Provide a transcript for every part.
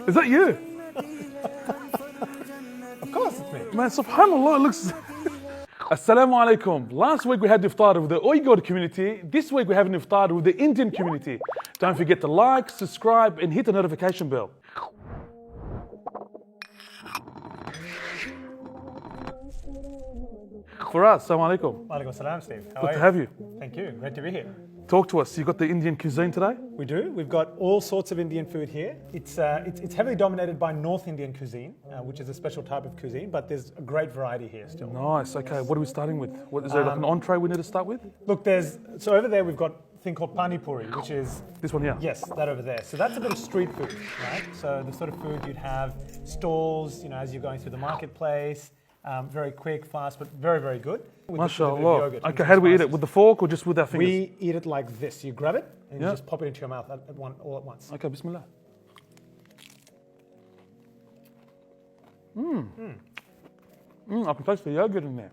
Is that you? Of course it's me. Man, subhanAllah, it looks... Assalamu alaikum. Last week we had iftar with the Uyghur community. This week we have an iftar with the Indian community. Don't forget to like, subscribe and hit the notification bell. For us, assalamu alaikum. Walaikum salam, Steve. How Good are to you? have you. Thank you. Great to be here. Talk to us. You got the Indian cuisine today? We do. We've got all sorts of Indian food here. It's heavily dominated by North Indian cuisine, which is a special type of cuisine, but there's a great variety here still. Nice. Okay, what are we starting with? What is there like an entree we need to start with? Look, so over there we've got a thing called pani puri, which is... This one here? Yes, that over there. So that's a bit of street food, right? So the sort of food you'd have stalls, as you're going through the marketplace. Very quick, fast, but very, very good. MashaAllah. Okay, how do we eat it? With the fork or just with our fingers? We eat it like this. You grab it and you just pop it into your mouth all at once. Okay, bismillah. I can taste the yogurt in there.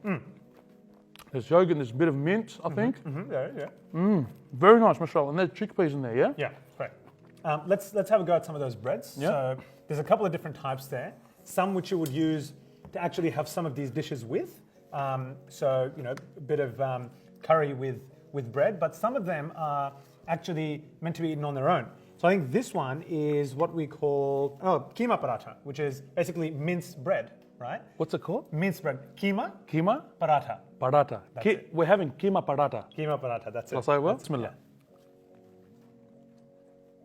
There's yogurt and there's a bit of mint, I think. Yeah. Very nice, mashallah. And there's chickpeas in there, yeah? Yeah, great. Let's have a go at some of those breads. Yeah. So there's a couple of different types there. Some which you would use to actually have some of these dishes with. So, a bit of curry with bread, but some of them are actually meant to be eaten on their own. So I think this one is what we call, keema paratha, which is basically minced bread, right? What's it called? Minced bread. Keema Keema? paratha. Paratha. it. We're having keema paratha. Keema paratha, that's Shall I it. say well? Bismillah.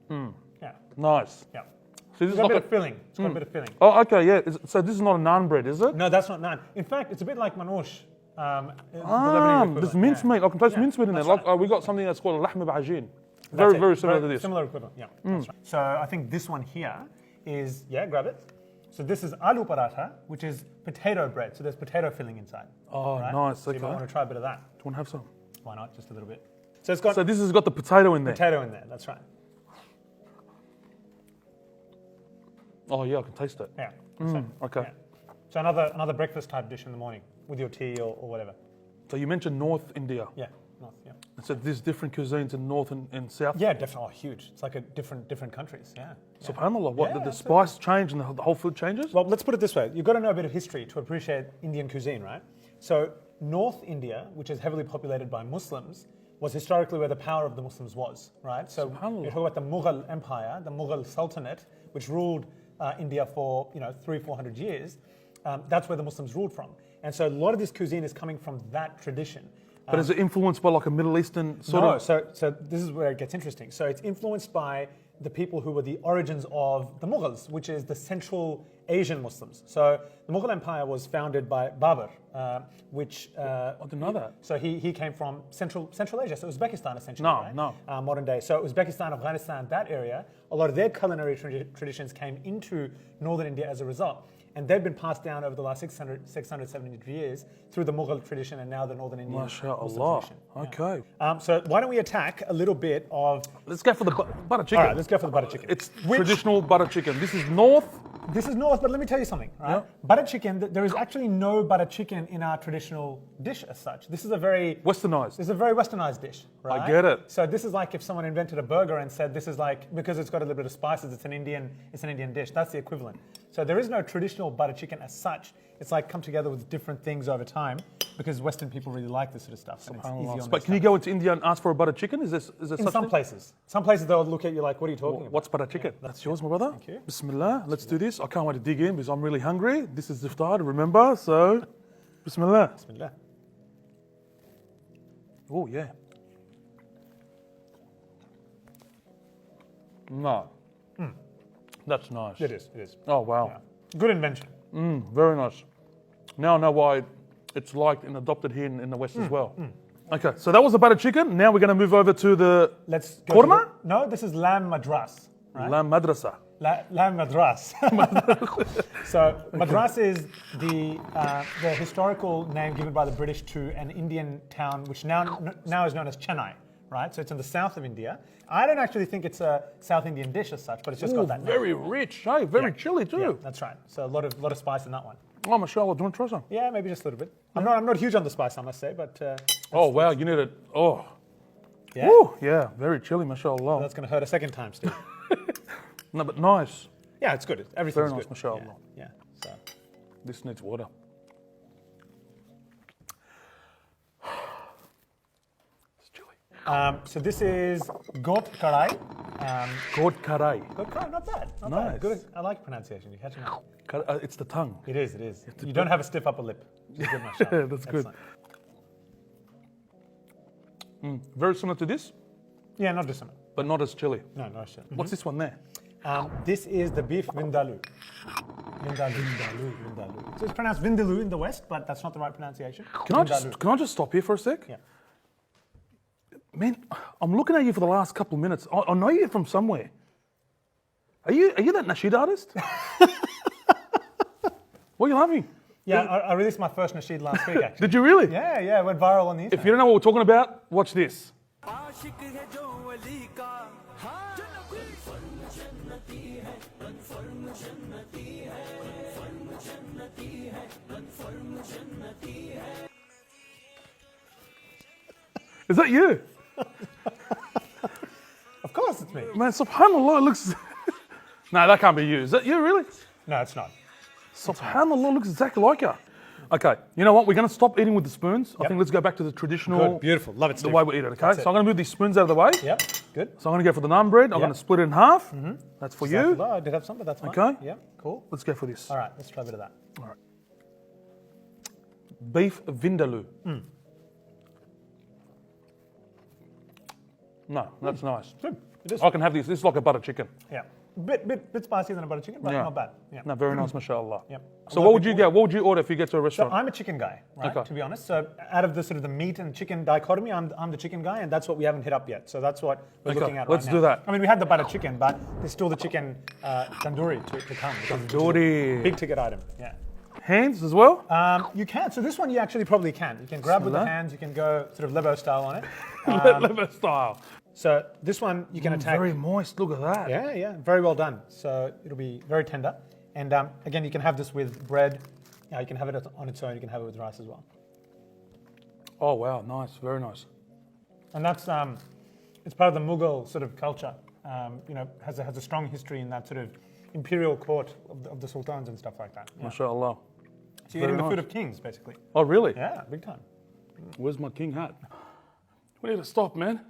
Yeah. Nice. Yeah. So It's this is got a like bit of filling. It's got a bit of filling. Oh, okay, yeah. So this is not a naan bread, is it? No, that's not naan. In fact, it's a bit like manouche. There's mincemeat. I can taste mincemeat in there. that's Like we got something that's called lahm b'ajin. That's Very it. similar to this. Similar equivalent, yeah. That's right. So I think this one here is, grab it. So this is aloo paratha, which is potato bread. So there's potato filling inside. Oh, right? nice. So you might Okay. want to try a bit of that. Do you want to have some? Why not? Just a little bit. So it's got So this has got the potato in there. potato in there. That's right. Oh yeah, I can taste it. Yeah. So, Okay. yeah. So another breakfast type dish in the morning with your tea or whatever. So you mentioned North India. Yeah. North, yeah. So there's different cuisines in North and South. Yeah, definitely. Oh, huge. It's like a different countries. Yeah. Subhanallah, what Yeah, the absolutely. spice change and the whole food changes? Well, let's put it this way. You've got to know a bit of history to appreciate Indian cuisine, right? So North India, which is heavily populated by Muslims, was historically where the power of the Muslims was, right? So SubhanAllah. you talk about the Mughal Empire, the Mughal Sultanate, which ruled India for 300-400 years. That's where the Muslims ruled from. And so a lot of this cuisine is coming from that tradition. But is it influenced by like a Middle Eastern sort No, of? so this is where it gets interesting. So it's influenced by the people who were the origins of the Mughals, which is the Central Asian Muslims. So the Mughal Empire was founded by Babur, which... I didn't know that. So he came from Central Asia, so Uzbekistan essentially, No, right? no. Modern day. So Uzbekistan, Afghanistan, that area, a lot of their culinary traditions came into northern India as a result. And they've been passed down over the last 600-700 years through the Mughal tradition and now the northern Indian Muslim MashaAllah. tradition. Okay. So why don't we attack a little bit of... Let's go for the butter chicken. All right, let's go for the butter chicken. It's traditional butter chicken. This is North. This is North, but let me tell you something, right? Yeah. Butter chicken, there is actually no butter chicken in our traditional dish as such. This is a very... Westernized. This is a very westernized dish, right? I get it. So this is like if someone invented a burger and said this is like, because it's got a little bit of spices, it's an Indian dish. That's the equivalent. So there is no traditional butter chicken as such. It's like come together with different things over time because Western people really like this sort of stuff. And it's easy on But can you go into India and ask for a butter chicken? Is there in such some thing? places. Some places they'll look at you like, what are you talking about? What's butter chicken? That's yours, my brother. Thank you. Bismillah. Let's do this. I can't wait to dig in because I'm really hungry. This is iftar, remember? So, Bismillah. Bismillah. Oh, yeah. No. That's nice. It is. Oh, wow. Yeah. Good invention. Very nice. Now I know why it's liked and adopted here in the West as well. Okay, so that was the butter chicken. Now we're going to move over to the Let's go. Korma? No, this is lamb madras. Right? lamb madrasa. Lamb madras. So madras is the historical name given by the British to an Indian town, which now is known as Chennai. Right, so it's in the south of India. I don't actually think it's a South Indian dish as such, but it's just got that name. Very rich, hey? Very chilly too. Yeah, that's right. So a lot of spice in that one. Oh, mashallah, do you want to try some? Yeah, maybe just a little bit. I'm not huge on the spice, I must say, but Oh, wow, you need it. Oh, Yeah. Woo, yeah, very chilly, mashallah. That's going to hurt a second time, Steve. No, but nice. Yeah, it's good. Everything's Very nice, good. mashallah. Yeah. So. This needs water. It's chilly. So this is got karai. God karai. Got karai, not bad. Not Nice. bad. Good. I like pronunciation. You're catching on. It's the tongue. It is. It is. You don't have a stiff upper lip. Which is good, mashallah. That's good. Excellent. Very similar to this, Yeah, not dissimilar. but not as chilly. No, no shit. What's this one there? This is the beef vindaloo. Vindaloo. So it's pronounced vindaloo in the West, but that's not the right pronunciation. Can I just stop here for a sec? Yeah. Man, I'm looking at you for the last couple of minutes. I know you from somewhere. Are you that nasheed artist? What are you laughing? Yeah, I released my first nasheed last week, actually. Did you really? Yeah, it went viral on the internet. If you don't know what we're talking about, watch this. Is that you? Of course it's me. Man, subhanAllah, it looks... No, that can't be you. Is that you, really? No, it's not. Subhanallah, looks exactly like her. Okay, you know what? We're going to stop eating with the spoons. I think let's go back to the traditional, Good, beautiful. Love it, the Steve. way we eat it. Okay, That's so it. I'm going to move these spoons out of the way. Yep, good. So I'm going to go for the naan bread. I'm going to split it in half. That's for you. I did have some, but that's fine. Okay. Yep, cool. Let's go for this. All right, let's try a bit of that. All right. Beef vindaloo. No, that's nice. Good. It is. I can have this. This is like a butter chicken. Yeah. Bit spicier than a butter chicken, but Yeah. not bad. Yeah. No, very nice, mashallah. Yep. So what would you get? What would you order if you get to a So restaurant? I'm a chicken guy, right? Okay. To be honest. So out of the sort of the meat and chicken dichotomy, I'm the chicken guy, and that's what we haven't hit up yet. So that's what we're Okay, looking at let's right now. do that. I mean, we had the butter chicken, but there's still the chicken tandoori to come. which is Tandoori. Big ticket item. Yeah. Hands as well? You can. So this one you actually probably can. You can grab with the Bismillah. hands. You can go sort of Lebo style on it. Leather style. So this one you can attack. Very moist. Look at that. Yeah, very well done. So it'll be very tender. And again, you can have this with bread. You can have it on its own. You can have it with rice as well. Oh wow, nice. Very nice. And that's it's part of the Mughal sort of culture. Has a strong history in that sort of imperial court of the sultans and stuff like that. Yeah. Mashallah. So you're eating the nice. food of kings, basically. Oh really? Yeah, big time. Where's my king hat? We need to stop, man.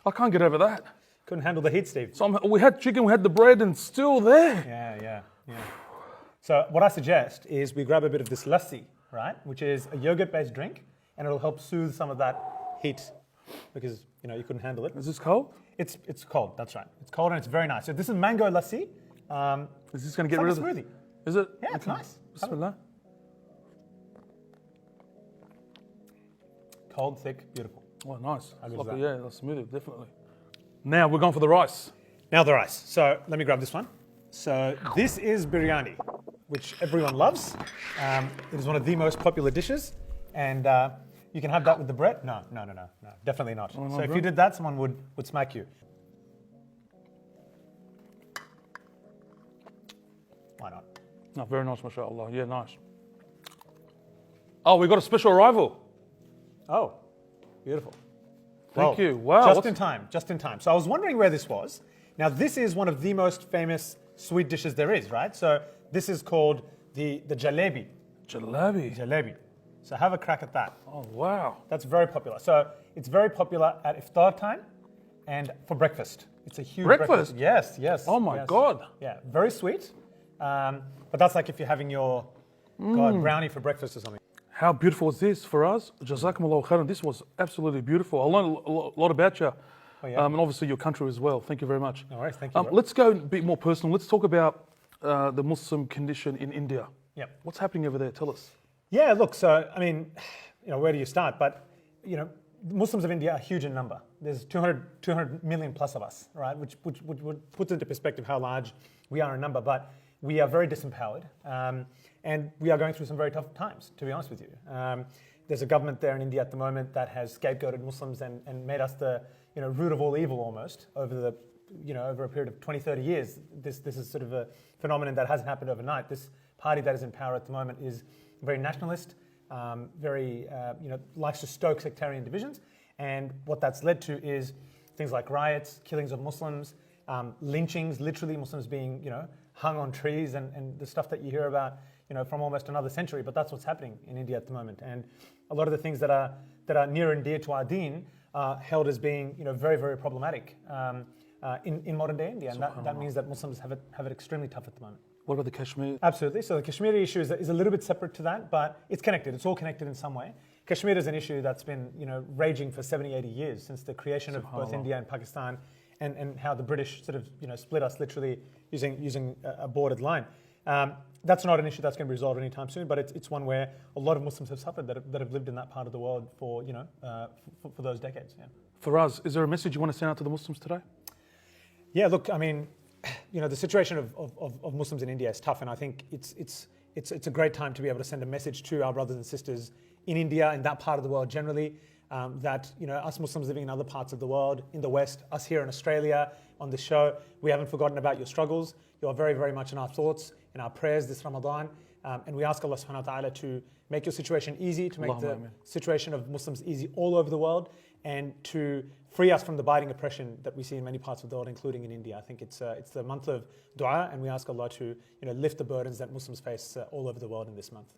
I can't get over that. Couldn't handle the heat, Steve. So we had chicken, we had the bread, and still there. Yeah. So what I suggest is we grab a bit of this lassi, right, which is a yogurt-based drink, and it'll help soothe some of that heat because you couldn't handle it. Is this cold? It's cold. That's right. It's cold and it's very nice. So this is mango lassi. Is this going to get It's like rid a of smoothie. Is it? Yeah, it's nice. Bismillah. Cold, thick, beautiful. Oh, nice. How good Like is a- that? yeah, that's smoothie, definitely. Now we're going for the rice. Now the rice. So let me grab this one. So this is biryani, which everyone loves. It is one of the most popular dishes, and you can have that with the bread. No, definitely not. So if you did that, someone would smack you. Why not? No, very nice, mashallah. Yeah, nice. Oh, we got a special arrival. Oh, beautiful. Thank Well, you. Wow. Just in time. So I was wondering where this was. Now this is one of the most famous sweet dishes there is, right? So this is called the jalebi. Jalebi. Jalebi. So have a crack at that. Oh, wow. That's very popular. So it's very popular at iftar time and for breakfast. It's a huge Breakfast? Yes. Oh, my yes. God. Yeah, very sweet. But that's like if you're having your brownie for breakfast or something. How beautiful is this for us? Jazakumullahu khairan. This was absolutely beautiful. I learned a lot about you. Oh, yeah. And obviously your country as well. Thank you very much. No worries, thank you, bro. Let's go a bit more personal. Let's talk about the Muslim condition in India. Yep. What's happening over there? Tell us. Yeah, look, so, I mean, where do you start? But, Muslims of India are huge in number. There's 200 million plus of us, right? Which puts into perspective how large we are in number. But we are very disempowered. And we are going through some very tough times, to be honest with you. There's a government there in India at the moment that has scapegoated Muslims and made us the root of all evil almost over over a period of 20, 30 years. This is sort of a phenomenon that hasn't happened overnight. This party that is in power at the moment is very nationalist, very likes to stoke sectarian divisions, And what that's led to is things like riots, killings of Muslims, lynchings, literally Muslims being, hung on trees, and the stuff that you hear about, from almost another century. But that's what's happening in India at the moment. And a lot of the things that are near and dear to our deen are held as being, very, very problematic in modern day India. And that means that Muslims have it extremely tough at the moment. What about the Kashmir? Absolutely. So the Kashmiri issue is a little bit separate to that, but it's connected. It's all connected in some way. Kashmir is an issue that's been, raging for 70, 80 years since the creation of both India and Pakistan, and how the British sort of, split us literally using a bordered line. That's not an issue that's going to be resolved anytime soon, but it's one where a lot of Muslims have suffered that have lived in that part of the world for, for those decades. Yeah. For us, is there a message you want to send out to the Muslims today? Yeah, look, I mean, the situation of Muslims in India is tough, and I think it's a great time to be able to send a message to our brothers and sisters in India and that part of the world generally, that us Muslims living in other parts of the world, in the West, us here in Australia on this show, we haven't forgotten about your struggles. You are very, very much in our thoughts, in our prayers this Ramadan, and we ask Allah subhanahu wa ta'ala to make your situation easy, to make the situation of Muslims easy all over the world, and to free us from the biting oppression that we see in many parts of the world, including in India. I think it's the month of dua, and we ask Allah to lift the burdens that Muslims face all over the world in this month.